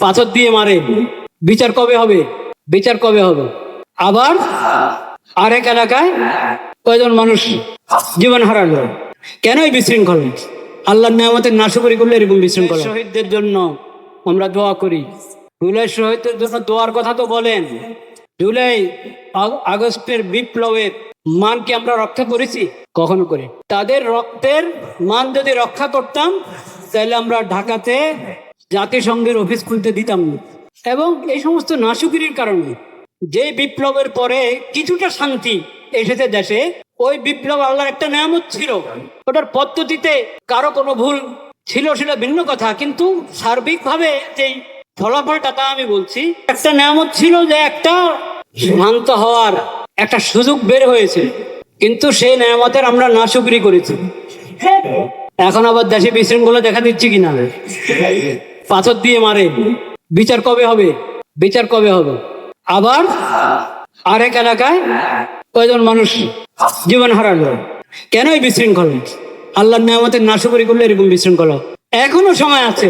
পাথর দিয়ে মারে, বিচার কবে হবে? বিচার কবে হবে? আবার আরেক এলাকায় কয়জন মানুষ জীবন হারালো। কেন এই বিশৃঙ্খলা? আল্লাহর নিয়ামতের নাশকরি করলে এরকম বিশৃঙ্খলা। শহীদদের জন্য আমরা দোয়া করি। জুলাই শহীদদের জন্য দোয়ার কথা তো বলেন। জুলাই আগস্টের বিপ্লবের মান কি আমরা রক্ষা করেছি? কখনো করে। তাদের রক্তের মান যদি রক্ষা করতাম তাহলে আমরা ঢাকাতে জাতিসংঘের অফিস খুলতে দিতাম না। এবং এই সমস্ত নাশকরির কারণে যে বিপ্লবের পরে কিছুটা শান্তি এসেছে দেশে, ওই বিপ্লব আল্লাহর একটা নিয়ামত ছিল। ওটার পদ্ধতিতে কারো কোনো ভুল ছিল সেটা ভিন্ন কথা, কিন্তু সার্বিকভাবে যেই ফলাফলটা তা আমি বলছি, একটা নিয়ামত ছিল যে একটা শান্ত হওয়ার একটা সুযোগ বের হয়েছে, কিন্তু সেই নিয়ামতের আমরা নাশকরি করেছি। এখন আবার দেশে বিশৃঙ্খলা দেখা দিচ্ছে কিনা, পাথর দিয়ে মারে, বিচার কবে হবে? বিচার কবে হবে? আবার আরেক এলাকায় কয়জন মানুষ জীবন হারালো। কেন এই বিশৃঙ্খলা? আল্লাহর নিয়ামতের নাশকরি করলে এরকম বিশৃঙ্খলা। এখনো সময় আছে।